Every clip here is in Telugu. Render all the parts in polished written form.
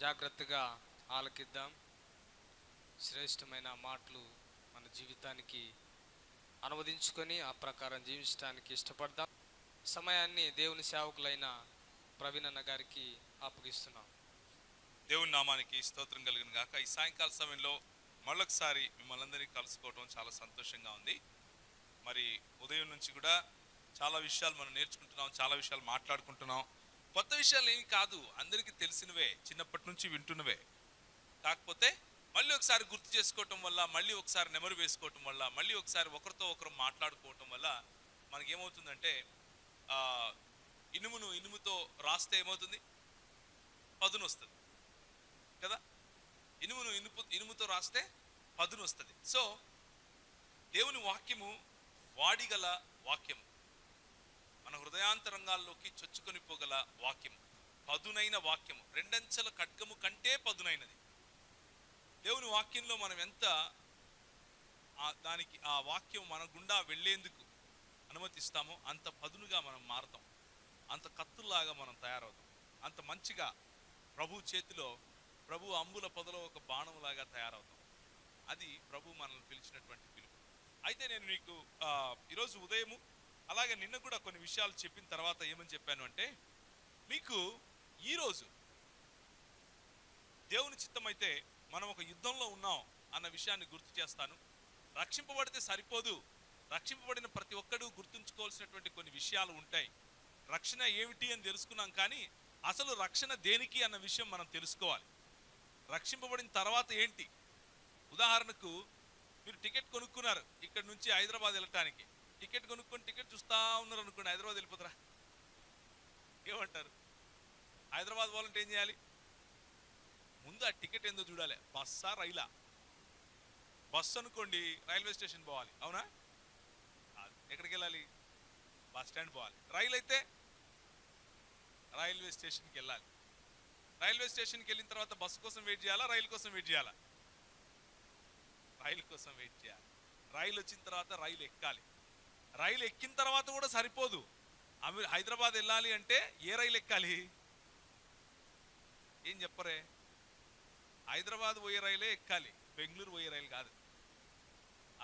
జాగ్రత్తగా ఆలకిద్దాం. శ్రేష్టమైన మాటలు మన జీవితానికి అనువదించుకొని ఆ ప్రకారం జీవించడానికి ఇష్టపడదాం. సమయాన్ని దేవుని సేవకులైన ప్రవీణ్ అన్న గారికి అప్పగిస్తున్నాం. దేవుని నామానికి స్తోత్రం కలిగిన గాక. ఈ సాయంకాల సమయంలో మళ్ళొకసారి మిమ్మల్ని అందరినీ కలుసుకోవటం చాలా సంతోషంగా ఉంది. మరి ఉదయం నుంచి కూడా చాలా విషయాలు మనం నేర్చుకుంటున్నాం, చాలా విషయాలు మాట్లాడుకుంటున్నాం. కొత్త విషయాలు ఏమి కాదు, అందరికీ తెలిసినవే, చిన్నప్పటి నుంచి వింటున్నవే. కాకపోతే మళ్ళీ ఒకసారి గుర్తు చేసుకోవటం వల్ల, మళ్ళీ ఒకసారి నెమరు వేసుకోవటం వల్ల, మళ్ళీ ఒకసారి ఒకరితో ఒకరు మాట్లాడుకోవటం వల్ల మనకేమవుతుందంటే ఇనుముతో రాస్తే ఏమవుతుంది? పదును వస్తుంది కదా. ఇనుముతో రాస్తే పదును వస్తుంది. సో దేవుని వాక్యము వాడిగల వాక్యము, మన హృదయాంతరంగాల్లోకి చొచ్చుకొని పోగల వాక్యము, పదునైన వాక్యము, రెండంచెల ఖడ్గము కంటే పదునైనది. దేవుని వాక్యంలో మనం ఎంత దానికి ఆ వాక్యం మన గుండా వెళ్లేందుకు అనుమతిస్తామో అంత పదునుగా మనం మారుతాం, అంత కత్తుల్లాగా మనం తయారవుతాం, అంత మంచిగా ప్రభు చేతిలో, ప్రభు అంబుల పొదలో ఒక బాణంలాగా తయారవుతాం. అది ప్రభు మనల్ని పిలిచినటువంటి పిలుపు. అయితే నేను మీకు ఈరోజు ఉదయము అలాగే నిన్న కూడా కొన్ని విషయాలు చెప్పిన తర్వాత ఏమని చెప్పాను అంటే, మీకు ఈరోజు దేవుని చిత్తమైతే మనం ఒక యుద్ధంలో ఉన్నాం అన్న విషయాన్ని గుర్తు చేస్తాను. రక్షింపబడితే సరిపోదు, రక్షింపబడిన ప్రతి ఒక్కడు గుర్తుంచుకోవాల్సినటువంటి కొన్ని విషయాలు ఉంటాయి. రక్షణ ఏమిటి అని తెలుసుకున్నాం, కానీ అసలు రక్షణ దేనికి అన్న విషయం మనం తెలుసుకోవాలి. రక్షింపబడిన తర్వాత ఏంటి? ఉదాహరణకు మీరు టికెట్ కొనుక్కున్నారు, ఇక్కడ నుంచి హైదరాబాద్ వెళ్ళటానికి. టికెట్ కొనుక్కొని టికెట్ చూస్తూ ఉన్నారు అనుకోండి, హైదరాబాద్ వెళ్ళిపోతారా? ఏమంటారు? హైదరాబాద్ పోవాలంటే ఏం చేయాలి? ముందు ఆ టికెట్ ఏందో చూడాలి. బస్సా రైలా? బస్సు అనుకోండి, రైల్వే స్టేషన్ పోవాలి, అవునా? ఎక్కడికి వెళ్ళాలి? బస్ స్టాండ్ పోవాలి. రైలు అయితే రైల్వే స్టేషన్కి వెళ్ళాలి. రైల్వే స్టేషన్కి వెళ్ళిన తర్వాత బస్సు కోసం వెయిట్ చేయాలా, రైలు కోసం వెయిట్ చేయాలా? రైలు కోసం వెయిట్ చేయాలి. రైలు వచ్చిన తర్వాత రైలు ఎక్కాలి. రైలు ఎక్కిన తర్వాత కూడా సరిపోదు, హైదరాబాద్ వెళ్ళాలి అంటే ఏ రైలు ఎక్కాలి? ఏం చెప్పరే? హైదరాబాద్ పోయే రైలే ఎక్కాలి, బెంగళూరు పోయే రైలు కాదు.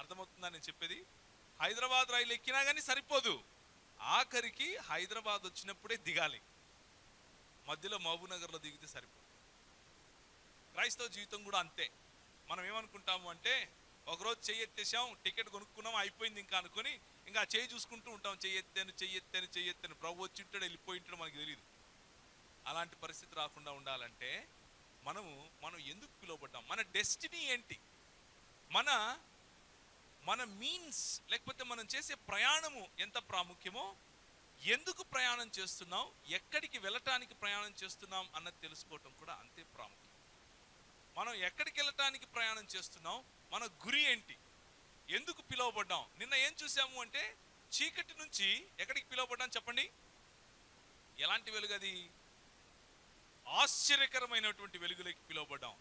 అర్థమవుతుందా నేను చెప్పేది? హైదరాబాద్ రైలు ఎక్కినా కానీ సరిపోదు, ఆఖరికి హైదరాబాద్ వచ్చినప్పుడే దిగాలి. మధ్యలో మహబూబ్నగర్లో దిగితే సరిపోదు. క్రైస్తవ జీవితం కూడా అంతే. మనం ఏమనుకుంటాము అంటే, ఒకరోజు చెయ్యి ఎత్తేసాం, టికెట్ కొనుక్కున్నాం, అయిపోయింది ఇంకా అనుకుని ఇంకా చెయ్యి చూసుకుంటూ ఉంటాం. చెయ్యెత్తాను ప్రభు వచ్చి ఉంటాడు, వెళ్ళిపోయి ఉంటాడు, మనకి తెలియదు. అలాంటి పరిస్థితి రాకుండా ఉండాలంటే మనం ఎందుకు పిలువబడ్డాం? మన డెస్టినీ ఏంటి? మన మీన్స్, లేకపోతే మనం చేసే ప్రయాణము ఎంత ప్రాముఖ్యమో, ఎందుకు ప్రయాణం చేస్తున్నాం, ఎక్కడికి వెళ్ళటానికి ప్రయాణం చేస్తున్నాం అన్నది తెలుసుకోవటం కూడా అంతే ప్రాముఖ్యం. మనం ఎక్కడికి వెళ్ళటానికి ప్రయాణం చేస్తున్నాం, మన గురి ఏంటి, ఎందుకు పిలువబడ్డాం? నిన్న ఏం చూసాము అంటే, చీకటి నుంచి ఎక్కడికి పిలువబడ్డాం చెప్పండి? ఎలాంటి వెలుగు అది? ఆశ్చర్యకరమైనటువంటి వెలుగులోకి పిలువబడ్డాం.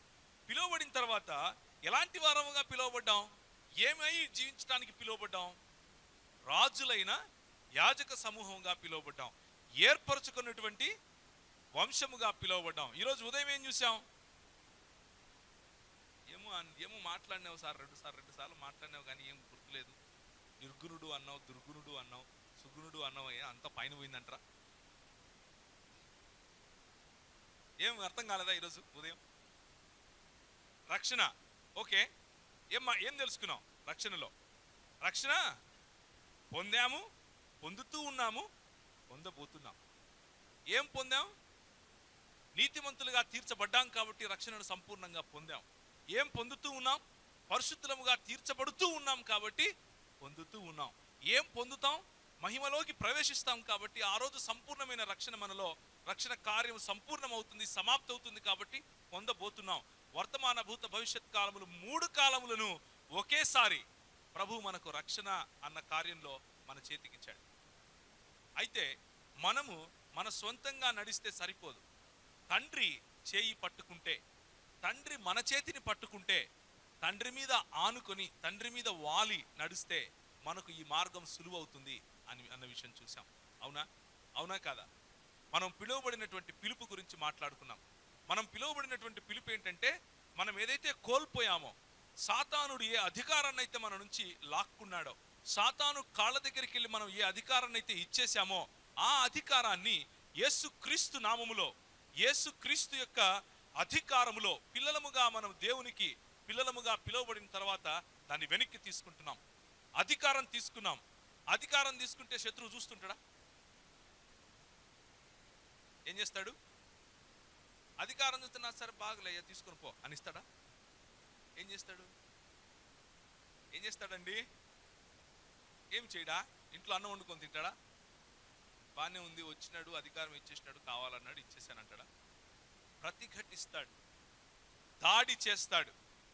పిలువబడిన తర్వాత ఎలాంటి వారముగా పిలువబడ్డాం? ఏమై జీవించడానికి పిలువబడ్డాం? రాజులైన యాజక సమూహంగా పిలువబడ్డాం, ఏర్పరచుకున్నటువంటి వంశముగా పిలువబడ్డాం. ఈరోజు ఉదయం ఏం చూసాం? ఏమో మాట్లాడినావు సార్, రెండు సార్లు మాట్లాడినావు, కానీ ఏం గుర్తులేదు. నిర్గుణుడు అన్నావు, దుర్గుణుడు అన్నావు, సుగుణుడు అన్నావు, అంత పైన పోయిందంటరా? ఏం అర్థం కాలేదా ఈరోజు ఉదయం? రక్షణ ఓకే, ఏం తెలుసుకున్నాం రక్షణలో? రక్షణ పొందాము, పొందుతూ ఉన్నాము, పొందబోతున్నాం. ఏం పొందాం? నీతిమంతులుగా తీర్చబడ్డాం కాబట్టి రక్షణను సంపూర్ణంగా పొందాం. ఏం పొందుతూ ఉన్నాం? పరిశుద్ధులముగా తీర్చబడుతూ ఉన్నాం కాబట్టి పొందుతూ ఉన్నాం. ఏం పొందుతాం? మహిమలోకి ప్రవేశిస్తాం కాబట్టి ఆ రోజు సంపూర్ణమైన రక్షణ, మనలో రక్షణ కార్యం సంపూర్ణమవుతుంది, సమాప్తవుతుంది కాబట్టి పొందబోతున్నాం. వర్తమాన భూత భవిష్యత్ కాలములు, 3 కాలములను ఒకేసారి ప్రభు మనకు రక్షణ అన్న కార్యంలో మన చేతికిచ్చాడు. అయితే మన సొంతంగా నడిస్తే సరిపోదు. తండ్రి చేయి పట్టుకుంటే, తండ్రి మన చేతిని పట్టుకుంటే, తండ్రి మీద ఆనుకొని, తండ్రి మీద వాలి నడిస్తే మనకు ఈ మార్గం సులువవుతుంది అన్న విషయం చూసాం. అవునా కాదా? మనం పిలువబడినటువంటి పిలుపు గురించి మాట్లాడుకున్నాం. మనం పిలువబడినటువంటి పిలుపు ఏంటంటే, మనం ఏదైతే కోల్పోయామో, సాతానుడు ఏ అధికారాన్ని అయితే మన నుంచి లాక్కున్నాడో, సాతాను కాళ్ళ దగ్గరికి వెళ్ళి మనం ఏ అధికారాన్ని అయితే ఇచ్చేసామో, ఆ అధికారాన్ని యేసుక్రీస్తు నామములో, యేసుక్రీస్తు యొక్క అధికారములో పిల్లలముగా మనం దేవునికి పిల్లలముగా పిలువబడిన తర్వాత దాన్ని వెనక్కి తీసుకుంటున్నాం. అధికారం తీసుకున్నాం. అధికారం తీసుకుంటే శత్రువు చూస్తుంటాడా? ఏం చేస్తాడు? అధికారం చూస్తున్నా, సరే బాగులేయ్యా తీసుకుని పో అనిస్తాడా? ఏం చేస్తాడు? ఏం చేస్తాడండి? ఏం చేయడా? ఇంట్లో అన్నం వండుకొని తింటాడా? బాగానే ఉంది, వచ్చినాడు, అధికారం ఇచ్చేసినాడు, కావాలన్నాడు, ఇచ్చేసానంటాడా? ప్రతిఘటిస్తాడు, దాడి చేస్తాడు,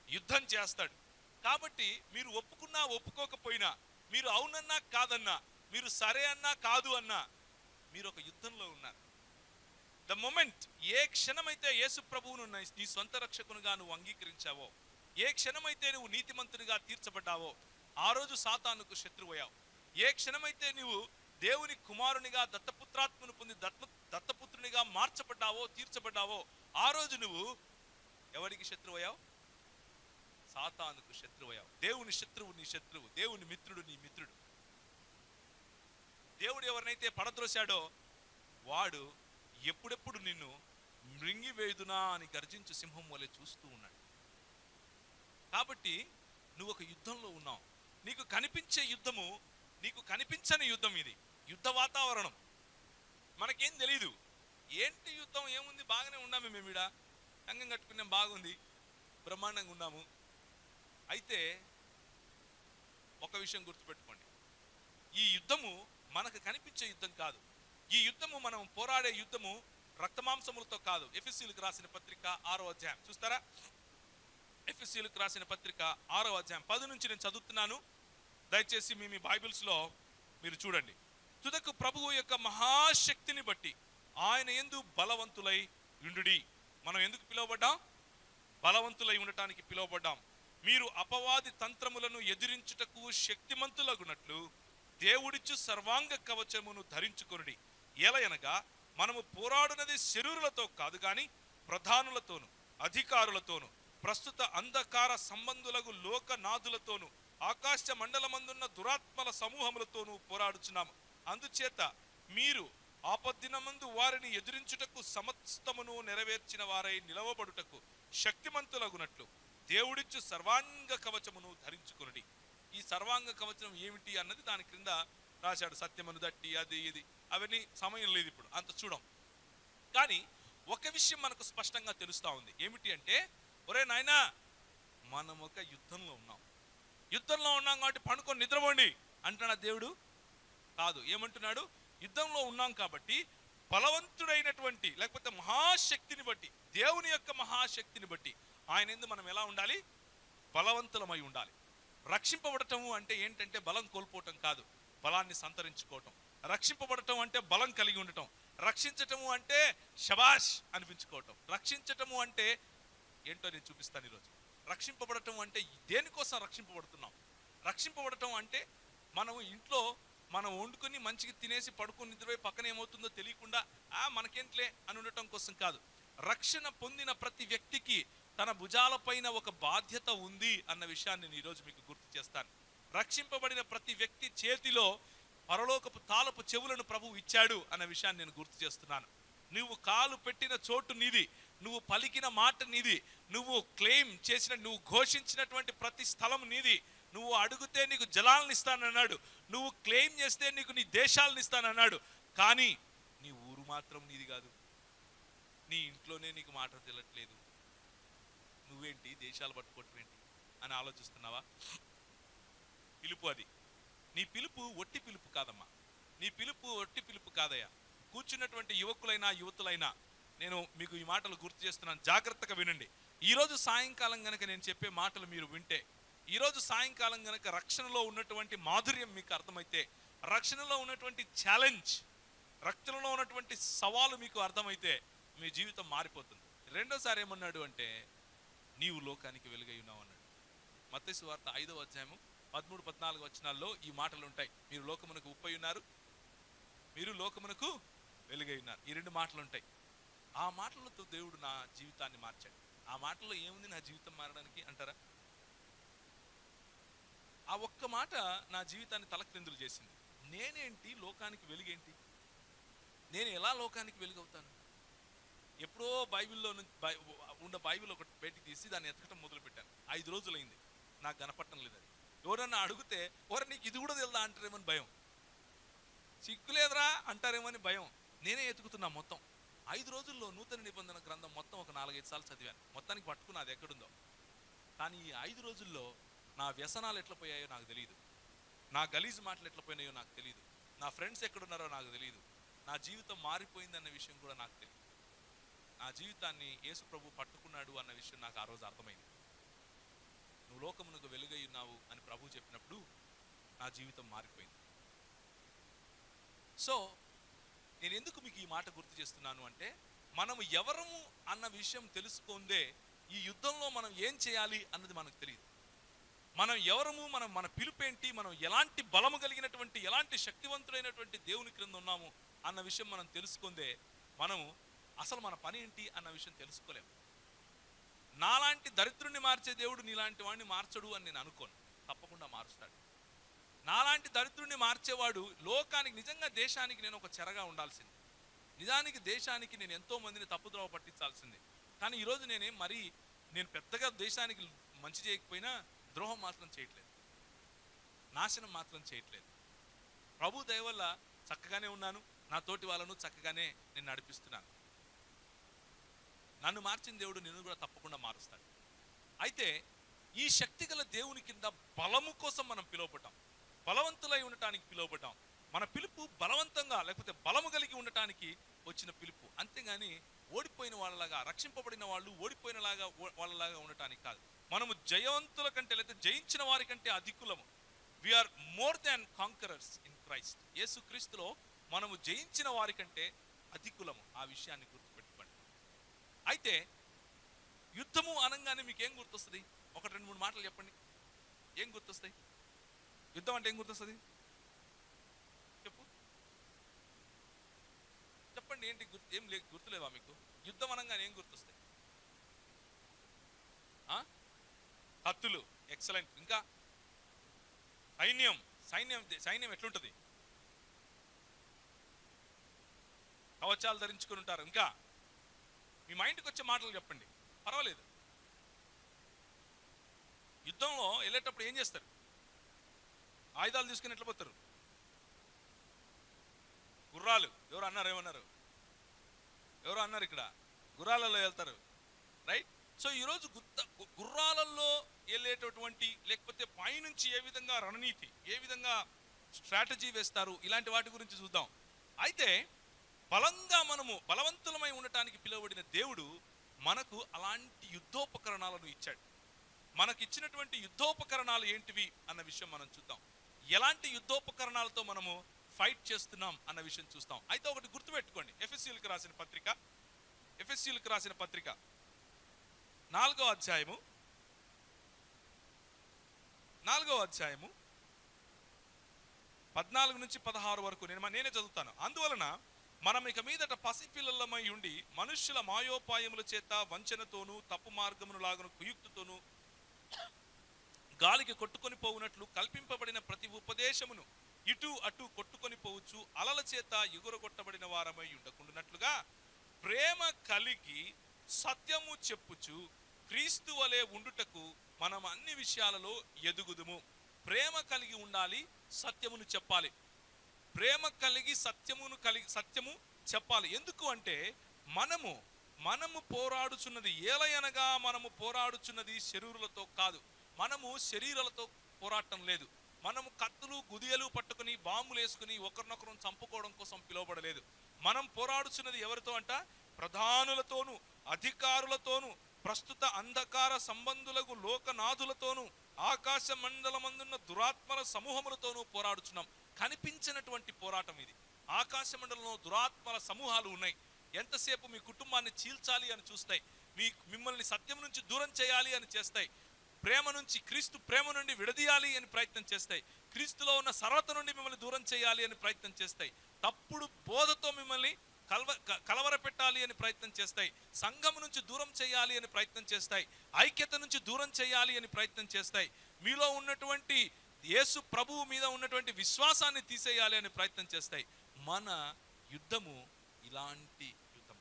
యుద్ధం చేస్తాడు. కాబట్టి మీరు ఒప్పుకున్నా ఒప్పుకోకపోయినా, మీరు అవునన్నా కాదన్నా, మీరు సరే అన్నా కాదు అన్నా, మీరు ఒక యుద్ధంలో ఉన్నారు. ద మొమెంట్, ఏ క్షణమైతే యేసు ప్రభువును నీ సొంత రక్షకునిగా నువ్వు అంగీకరించావో, ఏ క్షణమైతే నువ్వు నీతిమంతునిగా తీర్చబడ్డావో, ఆ రోజు సాతానుకు శత్రువయ్యావు. ఏ క్షణమైతే నువ్వు దేవుని కుమారునిగా దత్తపుత్రాత్మను పొంది దత్తపుత్రునిగా మార్చబడ్డావో, తీర్చబడ్డావో, ఆ రోజు నువ్వు ఎవరికి శత్రువయ్యావు? సాతానుకు శత్రువయ్యావు. దేవుని శత్రువు నీ శత్రువు, దేవుని మిత్రుడు నీ మిత్రుడు. దేవుడు ఎవరినైతే పడద్రోశాడో వాడు ఎప్పుడెప్పుడు నిన్ను మృంగివేయుదునా అని గర్జించు సింహం వలె చూస్తూ ఉన్నాడు. కాబట్టి నువ్వు ఒక యుద్ధంలో ఉన్నావు. నీకు కనిపించే యుద్ధము, నీకు కనిపించని యుద్ధం. ఇది యుద్ధ వాతావరణం. మనకేం తెలీదు. ఏంటి యుద్ధం? ఏముంది, బాగానే ఉన్నాము మేము, ఈడ అంగం కట్టుకున్నాం, బాగుంది, బ్రహ్మాండంగా ఉన్నాము. అయితే ఒక విషయం గుర్తుపెట్టుకోండి, ఈ యుద్ధము మనకు కనిపించే యుద్ధం కాదు. ఈ యుద్ధము మనం పోరాడే యుద్ధము రక్తమాంసములతో కాదు. ఎఫెసీయులకు రాసిన పత్రిక 6వ అధ్యాయం చూస్తారా? ఎఫెసీయులకు రాసిన పత్రిక 6వ అధ్యాయం 10 నుంచి నేను చదువుతున్నాను. దయచేసి మీ బైబిల్స్లో మీరు చూడండి. తుదకు ప్రభువు యొక్క మహాశక్తిని బట్టి ఆయన యందు బలవంతులై ఉండుడి. మనం ఎందుకు పిలువబడ్డాం? బలవంతులై ఉండటానికి పిలువబడ్డాం. మీరు అపవాది తంత్రములను ఎదిరించుటకు శక్తిమంతులగునట్లు దేవుడిచ్చు సర్వాంగ కవచమును ధరించుకొనుడి. ఎలయనగా మనము పోరాడునది శరీరులతో కాదు గాని ప్రధానులతోను, అధికారులతోను, ప్రస్తుత అంధకార సంబంధులకు లోకనాథులతోను, ఆకాశ మండలమందున్న దురాత్మల సమూహములతోనూ పోరాడుచున్నాము. అందుచేత మీరు ఆపద్దినమందు వారిని ఎదిరించుటకు సమస్తమును నెరవేర్చిన వారై నిలవబడుటకు శక్తిమంతులగునట్లు దేవుడిచ్చు సర్వాంగ కవచమును ధరించుకొనుడి. ఈ సర్వాంగ కవచం ఏమిటి అన్నది దాని క్రింద రాశాడు. సత్యమను దట్టి అది ఇది అవన్నీ సమయం లేదు ఇప్పుడు అంత చూడం. కానీ ఒక విషయం మనకు స్పష్టంగా తెలుస్తూ ఉంది. ఏమిటి అంటే, ఒరే నాయనా, మనం ఒక యుద్ధంలో ఉన్నాం. యుద్ధంలో ఉన్నాం కాబట్టి పండుకొని నిద్రపోండి అంటున్నా దేవుడు? కాదు. ఏమంటున్నాడు? యుద్ధంలో ఉన్నాం కాబట్టి బలవంతుడైనటువంటి లేకపోతే మహాశక్తిని బట్టి, దేవుని యొక్క మహాశక్తిని బట్టి ఆయన యందు మనం ఎలా ఉండాలి? బలవంతులమై ఉండాలి. రక్షింపబడటము అంటే ఏంటంటే బలం కోల్పోవటం కాదు, బలాన్ని సంతరించుకోవటం. రక్షింపబడటం అంటే బలం కలిగి ఉండటం. రక్షించటము అంటే శబాష్ అనిపించుకోవటం. రక్షించటము అంటే ఏంటో నేను చూపిస్తాను ఈరోజు. రక్షింపబడటం అంటే దేనికోసం రక్షింపబడుతున్నాం? రక్షింపబడటం అంటే మనం ఇంట్లో మనం వండుకొని మంచిగా తినేసి పడుకొని నిద్రపోయి పక్కన ఏమవుతుందో తెలియకుండా మనకేంట్లే అని ఉండటం కోసం కాదు. రక్షణ పొందిన ప్రతి వ్యక్తికి తన భుజాలపైన ఒక బాధ్యత ఉంది అన్న విషయాన్ని నేను ఈరోజు మీకు గుర్తు చేస్తాను. రక్షింపబడిన ప్రతి వ్యక్తి చేతిలో పరలోకపు తాళపు చెవులను ప్రభువు ఇచ్చాడు అన్న విషయాన్ని నేను గుర్తు చేస్తున్నాను. నువ్వు కాలు పెట్టిన చోటు నీది, నువ్వు పలికిన మాట నీది, నువ్వు క్లెయిమ్ చేసిన, నువ్వు ఘోషించినటువంటి ప్రతి స్థలం నీది. నువ్వు అడిగితే నీకు జలాలను ఇస్తానన్నాడు, నువ్వు క్లెయిమ్ చేస్తే నీకు నీ దేశాలను ఇస్తానన్నాడు. కానీ నీ ఊరు మాత్రం నీది కాదు. నీ ఇంట్లోనే నీకు మాట తెలియట్లేదు. నువ్వేంటి దేశాలు పట్టుకోవటం ఏంటి అని ఆలోచిస్తున్నావా? పిలుపు అది. నీ పిలుపు ఒట్టి పిలుపు కాదమ్మా. నీ పిలుపు ఒట్టి పిలుపు కాదయ్యా. కూర్చున్నటువంటి యువకులైనా యువతులైనా నేను మీకు ఈ మాటలు గుర్తు చేస్తున్నాను, జాగ్రత్తగా వినండి. ఈరోజు సాయంకాలం గనక నేను చెప్పే మాటలు మీరు వింటే, ఈరోజు సాయంకాలం గనక రక్షణలో ఉన్నటువంటి మాధుర్యం మీకు అర్థమైతే, రక్షణలో ఉన్నటువంటి ఛాలెంజ్, రక్షణలో ఉన్నటువంటి సవాలు మీకు అర్థమైతే మీ జీవితం మారిపోతుంది. రెండోసారి ఏమన్నాడు అంటే, నీవు లోకానికి వెలుగై ఉన్నావు అన్నాడు. మత్తయి సువార్త 5వ అధ్యాయము 13-14 వచనాల్లో ఈ మాటలు ఉంటాయి. మీరు లోకమునకు ఉప్పై ఉన్నారు, మీరు లోకమునకు వెలుగై ఉన్నారు. ఈ రెండు మాటలు ఉంటాయి. ఆ మాటలతో దేవుడు నా జీవితాన్ని మార్చాడు. ఆ మాటల్లో ఏముంది నా జీవితం మారడానికి అంటారా? ఆ ఒక్క మాట నా జీవితాన్ని తలక్రిందులు చేసింది. నేనేంటి, లోకానికి వెలుగేంటి, నేను ఎలా లోకానికి వెలుగవుతాను? ఎప్పుడో బైబిల్లో ఉన్న బైబిల్ ఒకటి బయటికి తీసి దాన్ని ఎతకటం మొదలు పెట్టాను. 5 రోజులైంది, నాకు కనపడటం లేదు. అది ఎవరన్నా అడిగితే ఓరే నీకు ఇది కూడా తెలుదా అంటారేమని భయం, సిగ్గులేదురా అంటారేమని భయం. నేనే ఎతుకుతున్నా మొత్తం. 5 రోజుల్లో నూతన నిబంధన గ్రంథం మొత్తం ఒక 4-5 సార్లు చదివాను. మొత్తానికి పట్టుకున్నా అది ఎక్కడుందో. కానీ ఈ 5 రోజుల్లో నా వ్యసనాలు ఎట్లా పోయాయో నాకు తెలియదు, నా గలీజు మాటలు ఎట్లా పోయినాయో నాకు తెలియదు, నా ఫ్రెండ్స్ ఎక్కడున్నారో నాకు తెలియదు, నా జీవితం మారిపోయిందన్న విషయం కూడా నాకు తెలియదు. నా జీవితాన్ని యేసు ప్రభు పట్టుకున్నాడు అన్న విషయం నాకు ఆ రోజు అర్థమైంది. నువ్వు లోకమునకు వెలుగై ఉన్నావు అని ప్రభు చెప్పినప్పుడు నా జీవితం మారిపోయింది. సో నేను ఎందుకు మీకు ఈ మాట గుర్తు చేస్తున్నాను అంటే, మనము ఎవరము అన్న విషయం తెలుసుకుందే ఈ యుద్ధంలో మనం ఏం చేయాలి అన్నది మనకు తెలియదు. మనం ఎవరము, మన పిలుపేంటి, మనం ఎలాంటి బలము కలిగినటువంటి, ఎలాంటి శక్తివంతుడైనటువంటి దేవుని క్రింద ఉన్నాము అన్న విషయం మనం తెలుసుకుందే మనము అసలు మన పని ఏంటి అన్న విషయం తెలుసుకోలేము. నాలాంటి దరిద్రుణ్ణి మార్చే దేవుడు నీలాంటి వాడిని మార్చడు అని నేను అనుకోను, తప్పకుండా మారుస్తాడు. నాలాంటి దరిద్రుణ్ణి మార్చేవాడు లోకానికి, నిజంగా దేశానికి నేను ఒక చెరగా ఉండాల్సింది, నిజానికి దేశానికి నేను ఎంతో మందిని తప్పుద్రోవ పట్టించాల్సింది. కానీ ఈరోజు నేను పెద్దగా దేశానికి మంచి చేయకపోయినా ద్రోహం మాత్రం చేయట్లేదు, నాశనం మాత్రం చేయట్లేదు. ప్రభు దయ వల్ల చక్కగానే ఉన్నాను, నా తోటి వాళ్ళను చక్కగానే నేను నడిపిస్తున్నాను. నన్ను మార్చిన దేవుడు నిన్ను కూడా తప్పకుండా మారుస్తాడు. అయితే ఈ శక్తిగల దేవుని కింద బలము కోసం మనం పిలువబడ్డాం, బలవంతులై ఉండటానికి పిలువబడ్డాం. మన పిలుపు బలవంతంగా లేకపోతే బలము కలిగి ఉండటానికి వచ్చిన పిలుపు, అంతేగాని ఓడిపోయిన వాళ్ళలాగా, రక్షింపబడిన వాళ్ళు ఓడిపోయిన వాళ్ళలాగా ఉండటానికి కాదు. మనము జయవంతుల కంటే లేదా జయించిన వారి కంటే అధికులము. We are more than conquerors in Christ. Yesu క్రీస్తులో మనము జయించిన వారి కంటే అధికులము. ఆ విషయాన్ని గుర్తుపెట్టుకోండి. అయితే యుద్ధము అనగానే మీకు ఏం గుర్తొస్తుంది? 1-2-3 మాటలు చెప్పండి. ఏం గుర్తొస్తాయి? యుద్ధం అంటే ఏం గుర్తొస్తుంది? చెప్పండి. ఏంటి ఏం గుర్తులేవా మీకు? యుద్ధం అనగానే ఏం గుర్తొస్తాయి? కత్తులు, ఎక్సలెంట్. ఇంకా సైన్యం ఎట్లుంటది? కవచాలు ధరించుకుని ఉంటారు. ఇంకా మీ మైండ్కి వచ్చే మాటలు చెప్పండి, పర్వాలేదు. యుద్ధంలో వెళ్ళేటప్పుడు ఏం చేస్తారు? ఆయుధాలు తీసుకుని ఎట్లా పోతారు? గుర్రాలు. ఎవరు అన్నారు? ఎవరు అన్నారు ఇక్కడ? గుర్రాలలో వెళ్తారు, రైట్? సో ఈరోజు గుర్రాలలో వెళ్ళేటటువంటి, లేకపోతే పైనుంచి ఏ విధంగా రణనీతి, ఏ విధంగా స్ట్రాటజీ వేస్తారు, ఇలాంటి వాటి గురించి చూద్దాం. అయితే మనము బలవంతులమై ఉండటానికి పిలువబడిన దేవుడు మనకు అలాంటి యుద్ధోపకరణాలను ఇచ్చాడు. మనకిచ్చినటువంటి యుద్ధోపకరణాలు ఏంటివి అన్న విషయం మనం చూద్దాం. ఎలాంటి యుద్ధోపకరణాలతో మనము ఫైట్ చేస్తున్నాం అన్న విషయం చూస్తాం. అయితే ఒకటి గుర్తుపెట్టుకోండి, ఎఫెసీయులకు రాసిన పత్రిక 4వ అధ్యాయము 14-16 వరకు నేనే చదువుతాను. అందువలన మనం ఇక మీదట పసిపిల్లలమై ఉండి మనుష్యుల మాయోపాయముల చేత వంచనతోనూ తప్పు మార్గమును లాగును కుయుక్తితోనూ గాలికి కొట్టుకొని పోవునట్లు కల్పింపబడిన ప్రతి ఉపదేశమును ఇటు అటు కొట్టుకొని పోవచ్చు అలల చేత ఎగురగొట్టబడిన వారమై ఉండకుండానట్లుగా ప్రేమ కలిగి సత్యము చెప్పుచు క్రీస్తు వలె ఉండుటకు మనం అన్ని విషయాలలో ఎదుగుదుము. ప్రేమ కలిగి ఉండాలి, సత్యమును చెప్పాలి. ప్రేమ కలిగి సత్యము చెప్పాలి. ఎందుకు అంటే మనము పోరాడుచున్నది ఏలయనగా మనము పోరాడుచున్నది శరీరులతో కాదు. మనము శరీరాలతో పోరాటం లేదు. మనము కత్తులు గుదియలు పట్టుకుని బాంబులు వేసుకుని ఒకరినొకరు చంపుకోవడం కోసం పిలువబడలేదు. మనం పోరాడుచున్నది ఎవరితో అంట? ప్రధానులతోనూ అధికారులతోనూ ప్రస్తుత అంధకార సంబంధులకు లోకనాథులతోనూ ఆకాశ మండలమందున్న దురాత్మల సమూహములతోనూ పోరాడుచున్నాం. కనిపించినటువంటి పోరాటం ఇది. ఆకాశ మండలంలో దురాత్మల సమూహాలు ఉన్నాయి. ఎంతసేపు మీ కుటుంబాన్ని చీల్చాలి అని చూస్తాయి, మిమ్మల్ని సత్యం నుంచి దూరం చేయాలి అని చేస్తాయి, క్రీస్తు ప్రేమ నుండి విడదీయాలి అని ప్రయత్నం చేస్తాయి, క్రీస్తులో ఉన్న సరళత నుండి మిమ్మల్ని దూరం చేయాలి అని ప్రయత్నం చేస్తాయి, తప్పుడు బోధతో మిమ్మల్ని కలవర పెట్టాలి అని ప్రయత్నం చేస్తాయి, సంఘం నుంచి దూరం చేయాలి అని ప్రయత్నం చేస్తాయి, ఐక్యత నుంచి దూరం చేయాలి అని ప్రయత్నం చేస్తాయి, మీలో ఉన్నటువంటి యేసు ప్రభువు మీద ఉన్నటువంటి విశ్వాసాన్ని తీసేయాలి అని ప్రయత్నం చేస్తాయి. మన యుద్ధము ఇలాంటి యుద్ధం.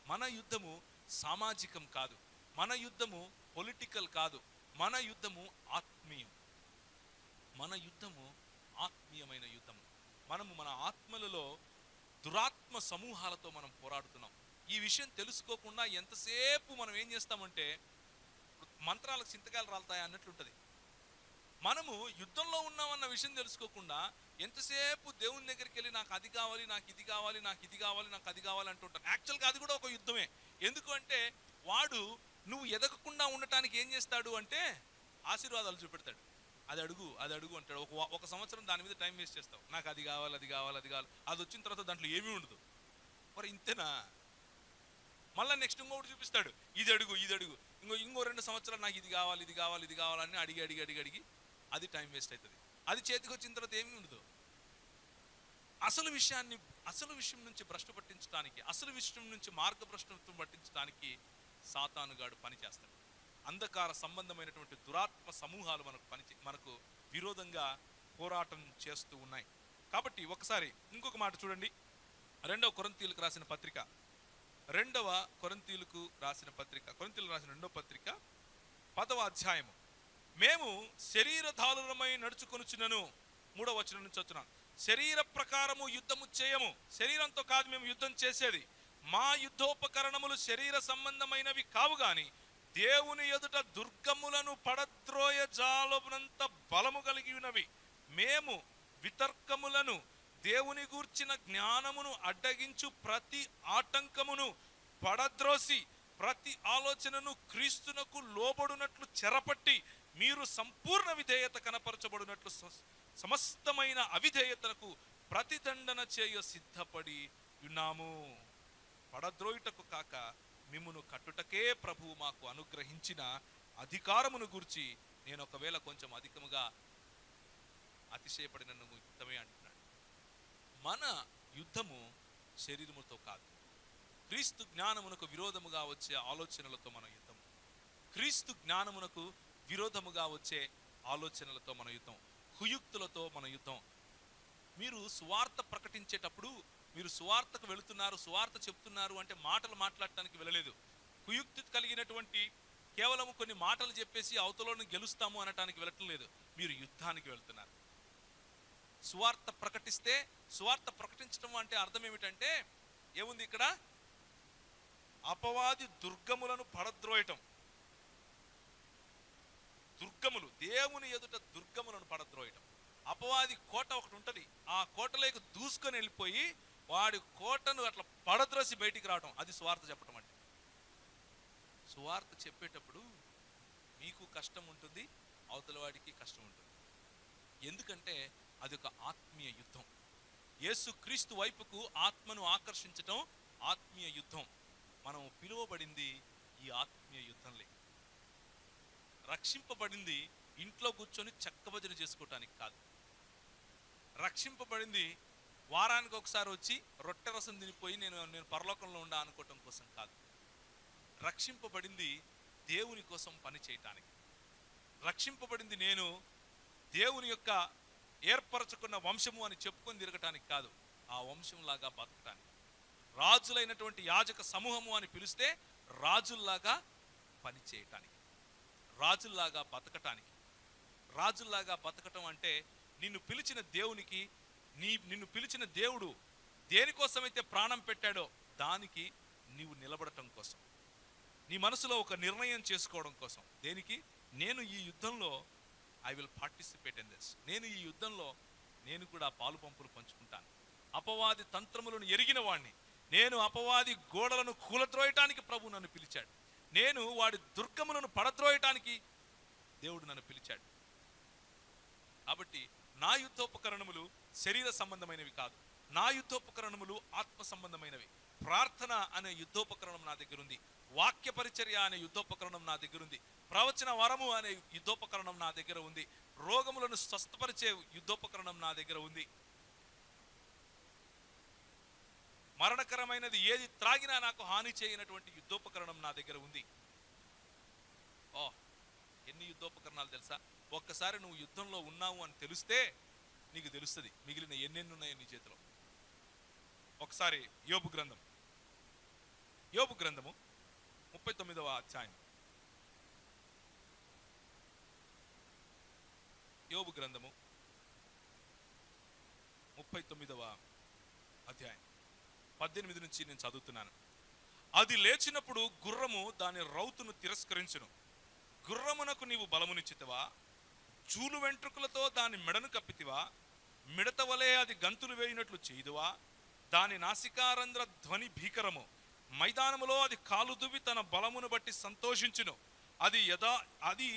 మన యుద్ధము సామాజికం కాదు, మన యుద్ధము పొలిటికల్ కాదు, మన యుద్ధము ఆత్మీయం. మన యుద్ధము ఆత్మీయమైన యుద్ధము. మనము మన ఆత్మలలో దురాత్మ సమూహాలతో మనం పోరాడుతున్నాం. ఈ విషయం తెలుసుకోకుండా ఎంతసేపు మనం ఏం చేస్తామంటే మంత్రాలకు చింతకాయలు రాలుతాయి అన్నట్లుంటుంది. మనము యుద్ధంలో ఉన్నామన్న విషయం తెలుసుకోకుండా ఎంతసేపు దేవుని దగ్గరికి వెళ్ళి నాకు అది కావాలి, నాకు ఇది కావాలి, నాకు ఇది కావాలి, నాకు అది కావాలి అంటుంటాను. యాక్చువల్గా అది కూడా ఒక యుద్ధమే. ఎందుకు అంటే వాడు నువ్వు ఎదగకుండా ఉండటానికి ఏం చేస్తాడు అంటే ఆశీర్వాదాలు చూపెడతాడు. అది అడుగు, అది అడుగు అంటాడు. ఒక సంవత్సరం దాని మీద టైం వేస్ట్ చేస్తావు. నాకు అది కావాలి, అది కావాలి, అది కావాలి. అది వచ్చిన తర్వాత దాంట్లో ఏమీ ఉండదు. మరి ఇంతేనా? మళ్ళీ నెక్స్ట్ ఇంకొకటి చూపిస్తాడు, ఇది అడుగు, ఇది అడుగు. ఇంకో 2 సంవత్సరాలు నాకు ఇది కావాలి, ఇది కావాలి, ఇది కావాలని అడిగి అడిగి అడిగి అడిగి అది టైం వేస్ట్ అవుతుంది. అది చేతికి వచ్చిన తర్వాత ఏమీ ఉండదు. అసలు విషయం నుంచి భ్రష్టు పట్టించడానికి, అసలు విషయం నుంచి మార్గభ్రష్టత్వం పట్టించడానికి సాతానుగాడు పని చేస్తాడు. అంధకార సంబంధమైనటువంటి దురాత్మ సమూహాలు మనకు విరోధంగా పోరాటం చేస్తూ ఉన్నాయి. కాబట్టి ఒకసారి ఇంకొక మాట చూడండి. 2వ కొరింథీయులకు రాసిన పత్రిక, 2వ కొరింథీయులకు రాసిన పత్రిక, కొరింథీయులకు రాసిన 2వ పత్రిక 10వ అధ్యాయము. మేము శరీరధారులమై నడుచుకొనుచున్నను, 3వ వచనం నుంచి వచ్చున్నాను. శరీర ప్రకారము యుద్ధము చేయము. శరీరంతో కాదు మేము యుద్ధం చేసేది. మా యుద్ధోపకరణములు శరీర సంబంధమైనవి కావు గాని దేవుని ఎదుట దుర్గములను పడద్రోయ జాలమునంత బలము కలిగి ఉన్నవి. మేము వితర్కములను, దేవుని గూర్చిన జ్ఞానమును అడ్డగించు ప్రతి ఆటంకమును పడద్రోసి ప్రతి ఆలోచనను క్రీస్తునకు లోబడునట్లు చెరపట్టి మీరు సంపూర్ణ విధేయత కనపరచబడినట్లు సమస్తమైన అవిధేయతకు ప్రతిదండన చేయ సిద్ధపడి ఉన్నాము. పడద్రోయుటకు కాక మిమ్మును కట్టుటకే ప్రభువు మాకు అనుగ్రహించిన అధికారమును గురించి నేను ఒకవేళ కొంచెం అధికముగా అతిశయపడిన యుద్ధమే అంటున్నాడు. మన యుద్ధము శరీరముతో కాదు, క్రీస్తు జ్ఞానమునకు విరోధముగా వచ్చే ఆలోచనలతో మన యుద్ధం. క్రీస్తు జ్ఞానమునకు విరోధముగా వచ్చే ఆలోచనలతో మన యుద్ధం, కుయుక్తులతో మన యుద్ధం. మీరు సువార్త ప్రకటించేటప్పుడు, మీరు సువార్తకు వెళుతున్నారు, సువార్త చెప్తున్నారు అంటే మాటలు మాట్లాడటానికి వెళ్ళలేదు. కుయుక్తి కలిగినటువంటి కేవలం కొన్ని మాటలు చెప్పేసి అవతలను గెలుస్తాము అనటానికి వెళ్ళటం లేదు. మీరు యుద్ధానికి వెళ్తున్నారు. సువార్త ప్రకటిస్తే, సువార్త ప్రకటించడం అంటే అర్థం ఏమిటంటే ఏముంది ఇక్కడ? అపవాది దుర్గములను పడద్రోయటం. దుర్గములు, దేవుని ఎదుట దుర్గములను పడద్రోయటం. అపవాది కోట ఒకటి ఉంటుంది, ఆ కోటలోకి దూసుకొని వెళ్ళిపోయి వాడి కోటను అట్లా పడద్రోసి బయటికి రావటం, అది సువార్త చెప్పటం అంటే. సువార్త చెప్పేటప్పుడు మీకు కష్టం ఉంటుంది, అవతల వాడికి కష్టం ఉంటుంది. ఎందుకంటే అది ఒక ఆత్మీయ యుద్ధం. యేసు క్రీస్తు వైపుకు ఆత్మను ఆకర్షించటం ఆత్మీయ యుద్ధం. మనం పిలువబడింది ఈ ఆత్మీయ యుద్ధంలో. రక్షింపబడింది ఇంట్లో కూర్చొని చక్కభజన చేసుకోవటానికి కాదు. రక్షింపబడింది వారానికి ఒకసారి వచ్చి రొట్టె రసం తినిపోయి నేను పరలోకంలో ఉండా అనుకోవటం కోసం కాదు. రక్షింపబడింది దేవుని కోసం పని చేయటానికి. రక్షింపబడింది నేను దేవుని యొక్క ఏర్పరచుకున్న వంశము అని చెప్పుకొని తిరగటానికి కాదు, ఆ వంశంలాగా బతకటానికి. రాజులైనటువంటి యాజక సమూహము అని పిలిస్తే రాజుల్లాగా పని చేయటానికి, రాజుల్లాగా బతకటానికి. రాజుల్లాగా బతకటం అంటే నిన్ను పిలిచిన దేవునికి, నిన్ను పిలిచిన దేవుడు దేనికోసమైతే ప్రాణం పెట్టాడో దానికి నీవు నిలబడటం కోసం, నీ మనసులో ఒక నిర్ణయం చేసుకోవడం కోసం. దేనికి? నేను ఈ యుద్ధంలో I will participate in this. నేను ఈ యుద్ధంలో నేను కూడా పాలు పంపులు పంచుకుంటాను. అపవాది తంత్రములను ఎరిగిన వాడిని నేను. అపవాది గోడలను కూలద్రోయటానికి ప్రభు నన్ను పిలిచాడు. నేను వాడి దుర్గములను పడద్రోయటానికి దేవుడు నన్ను పిలిచాడు. కాబట్టి నా యుద్ధోపకరణములు శరీర సంబంధమైనవి కాదు, నా యుద్ధోపకరణములు ఆత్మ సంబంధమైనవి. ప్రార్థన అనే యుద్ధోపకరణం నా దగ్గర ఉంది, వాక్య పరిచర్య అనే యుద్ధోపకరణం నా దగ్గర ఉంది, ప్రవచన వరము అనే యుద్ధోపకరణం నా దగ్గర ఉంది, రోగములను స్వస్థపరిచే యుద్ధోపకరణం నా దగ్గర ఉంది. మరణకరమైనది ఏది త్రాగినా నాకు హాని చేయనటువంటి యుద్ధోపకరణం నా దగ్గర ఉంది. ఓ, ఎన్ని యుద్ధోపకరణాలు తెలుసా? ఒక్కసారి నువ్వు యుద్ధంలో ఉన్నావు అని తెలిస్తే నీకు తెలుస్తుంది మిగిలిన ఎన్నెన్ని ఉన్నాయో నీ చేతిలో. ఒకసారి యోబు గ్రంథము 39వ అధ్యాయం. యోబు గ్రంథము 39వ అధ్యాయం 18 నుంచి నేను చదువుతున్నాను. అది లేచినప్పుడు గుర్రము దాని రౌతును తిరస్కరించును. గుర్రమునకు నీవు బలమునిచ్చితివా? చూలు వెంట్రుకలతో దాని మెడను కప్పితివా? మిడత వలె అది గంతులు వేయినట్లు చేయుదువా? దాని నాసికారంధ్ర ధ్వని భీకరము. మైదానములో అది కాలు దువ్వి తన బలమును బట్టి సంతోషించును. అది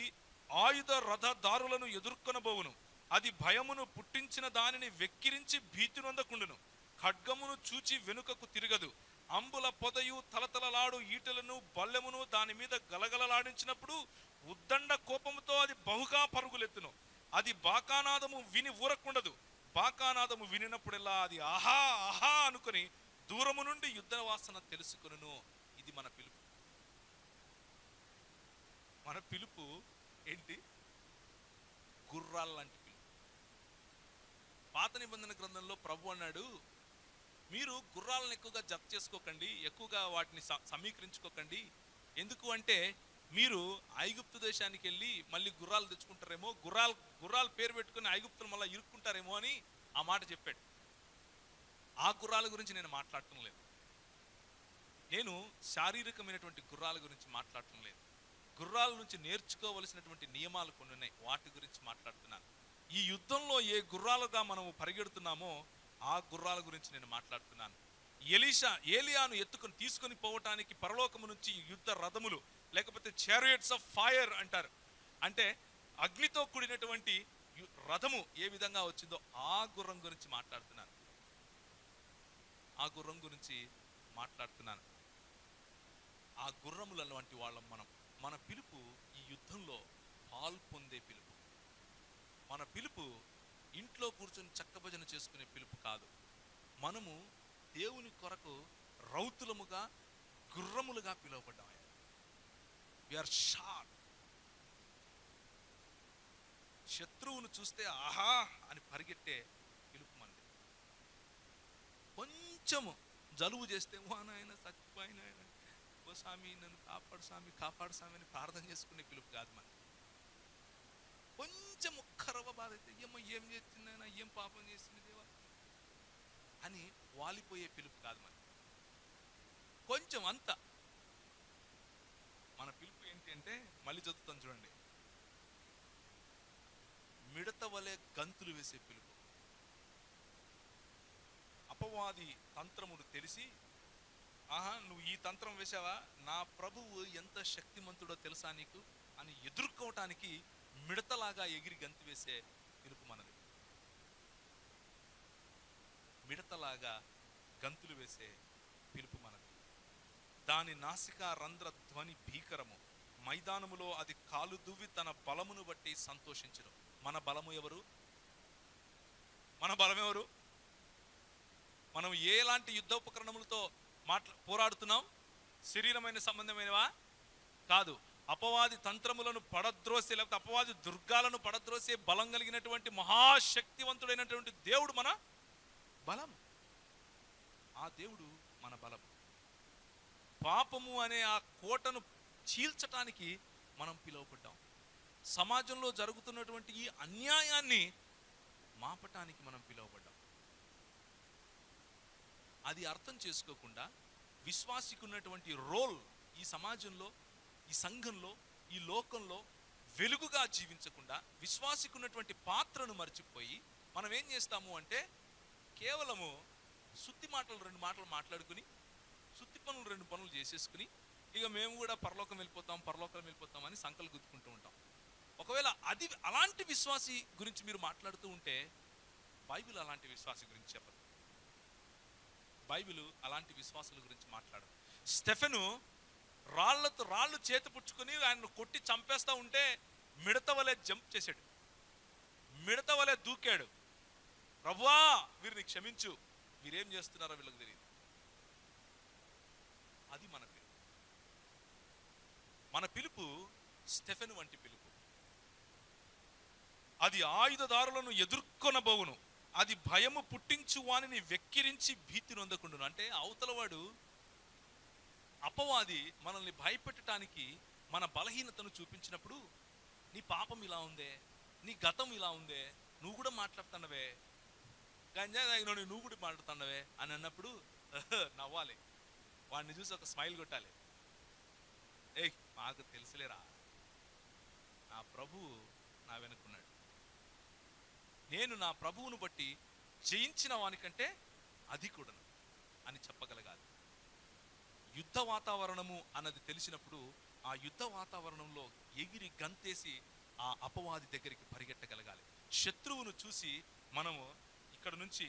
ఆయుధ రథదారులను ఎదుర్కొనబోవును. అది భయమును పుట్టించిన దానిని వెక్కిరించి భీతి నొందకుండును. ఖడ్గమును చూచి వెనుకకు తిరగదు. అంబుల పొదయు తలతలలాడు ఈటలను బల్లెమును దాని మీద గలగలలాడించినప్పుడు ఉద్దండ కోపముతో అది బహుగా పరుగులెత్తును. అది బాకానాదము విని ఊరకుండదు. బాకానాదము వినినప్పుడెల్లా అది ఆహా ఆహా అనుకుని దూరము నుండి యుద్ధ వాసన తెలుసుకొనును. ఇది మన పిలుపు. మన పిలుపు ఏంటి? గుర్రాల లాంటి పిలుపు. పాత నిబంధన గ్రంథంలో ప్రభు అన్నాడు, మీరు గుర్రాలను ఎక్కువగా జత చేసుకోకండి, ఎక్కువగా వాటిని సమీకరించుకోకండి. ఎందుకు అంటే మీరు ఐగుప్తు దేశానికి వెళ్ళి మళ్ళీ గుర్రాలు తెచ్చుకుంటారేమో, గుర్రాలు పేరు పెట్టుకుని ఐగుప్తులు మళ్ళీ ఇరుక్కుంటారేమో అని ఆ మాట చెప్పాడు. ఆ గుర్రాల గురించి నేను మాట్లాడటం లేదు. నేను శారీరకమైనటువంటి గుర్రాల గురించి మాట్లాడటం లేదు. గుర్రాల నుంచి నేర్చుకోవలసినటువంటి నియమాలు కొన్ని ఉన్నాయి, వాటి గురించి మాట్లాడుతున్నాను. ఈ యుద్ధంలో ఏ గుర్రాలుగా మనము పరిగెడుతున్నామో ఆ గుర్రాల గురించి నేను మాట్లాడుతున్నాను. ఏలియాను తీసుకొని పోవటానికి పరలోకము నుంచి యుద్ధ రథములు, లేకపోతే చారియట్స్ ఆఫ్ ఫైర్ అంటారు. అంటే అగ్నితో కూడినటువంటి రథము ఏ విధంగా వచ్చిందో ఆ గుర్రం గురించి మాట్లాడుతున్నాను. ఆ గుర్రముల వంటి వాళ్ళం మనం. మన పిలుపు ఈ యుద్ధంలో పాల్పొందే పిలుపు. మన పిలుపు ఇంట్లో కూర్చొని చక్కభజన చేసుకునే పిలుపు కాదు. మనము దేవుని కొరకు రౌతులముగా, గుర్రములుగా పిలువబడ్డాం. We are sharp. శత్రువును చూస్తే ఆహా అని పరిగెట్టే పిలుపు మనది. కొంచెము జలుబు చేస్తే వా నాయన చచ్చిపోయిన ఓ స్వామి నన్ను కాపాడు స్వామి, కాపాడు స్వామి అని ప్రార్థన చేసుకునే పిలుపు కాదు మనది. కొంచెం ఒక్కరవ బాధ అయితే ఏమో ఏం చేసిందైనా, ఏం పాపం చేసింది దేవా అని వాలిపోయే పిలుపు కాదు మనది. కొంచెం అంత మన పిలుపు ఏంటి అంటే, మళ్ళీ చదువుతాను చూడండి, మిడత వలె గంతులు వేసే పిలుపు. అపవాది తంత్రమును తెలిసి, ఆహా నువ్వు ఈ తంత్రం వేసావా, నా ప్రభువు ఎంత శక్తిమంతుడో తెలుసా నీకు అని ఎదుర్కోవటానికి మిడతలాగా ఎగిరి గంతు వేసే పిలుపు మనది. మిడతలాగా గంతులు వేసే పిలుపు మనది. దాని నాసికా రంధ్ర ధ్వని భీకరము. మైదానములో అది కాలు దువ్వి తన బలమును బట్టి సంతోషించును. మన బలము ఎవరు? మన బలం ఎవరు? మనం ఎలాంటి యుద్ధోపకరణములతో పోరాడుతున్నాం? శరీరమైన సంబంధమైనవా? కాదు. అపవాది తంత్రములను పడద్రోసే, లేకపోతే అపవాది దుర్గాలను పడద్రోసే బలం కలిగినటువంటి మహాశక్తివంతుడైనటువంటి దేవుడు మన బలం. ఆ దేవుడు మన బలం. పాపము అనే ఆ కోటను చీల్చటానికి మనం పిలువబడ్డాం. సమాజంలో జరుగుతున్నటువంటి ఈ అన్యాయాన్ని మాపటానికి మనం పిలువబడ్డాం. అది అర్థం చేసుకోకుండా విశ్వాసికి ఉన్నటువంటి రోల్ ఈ సమాజంలో, ఈ సంఘంలో, ఈ లోకంలో వెలుగుగా జీవించకుండా విశ్వాసికి ఉన్నటువంటి పాత్రను మర్చిపోయి మనం ఏం చేస్తాము అంటే, కేవలము సుత్తి మాటలు 2 మాటలు మాట్లాడుకుని, సుత్తి పనులు 2 పనులు చేసేసుకుని, ఇక మేము కూడా పరలోకం వెళ్ళిపోతాం అని సంకలు గుద్దుకుంటూ ఉంటాం. ఒకవేళ అది అలాంటి విశ్వాసి గురించి మీరు మాట్లాడుతూ ఉంటే, బైబిల్ అలాంటి విశ్వాసి గురించి చెప్పదు. బైబిల్ అలాంటి విశ్వాసుల గురించి మాట్లాడదు. స్టెఫెను రాళ్ళు చేతి పుచ్చుకొని ఆయన కొట్టి చంపేస్తా ఉంటే మిడత వలె జంప్ చేశాడు, మిడత వలె దూకాడు. ప్రభువా వీరిని క్షమించు, వీరేం చేస్తున్నారో వీళ్ళకి తెలియదు. అది మన పిలుపు. మన పిలుపు స్టెఫెను వంటి పిలుపు. అది ఆయుధదారులను ఎదుర్కొనబోవును, అది భయము పుట్టించు వానిని వెక్కిరించి భీతి నొందకుండును. అంటే అవతలవాడు అపవాది మనల్ని భయపెట్టడానికి మన బలహీనతను చూపించినప్పుడు, నీ పాపం ఇలా ఉందే, నీ గతం ఇలా ఉందే, నువ్వు కూడా మాట్లాడుతున్నవే, గంజా తాగినోడు నువ్వు కూడా మాట్లాడుతున్నవే అని అన్నప్పుడు నవ్వాలి, వాడిని చూసి ఒక స్మైల్ కొట్టాలి. ఏయ్ మాకు తెలుసులేరా, నా ప్రభువు నా వెనుకున్నాడు, నేను నా ప్రభువును బట్టి జయించిన వానికంటే అధికుడను అని చెప్పగలగాలి. యుద్ధ వాతావరణము అన్నది తెలిసినప్పుడు ఆ యుద్ధ వాతావరణంలో ఎగిరి గంతేసి ఆ అపవాది దగ్గరికి పరిగెట్టగలగాలి. శత్రువును చూసి మనము ఇక్కడ నుంచి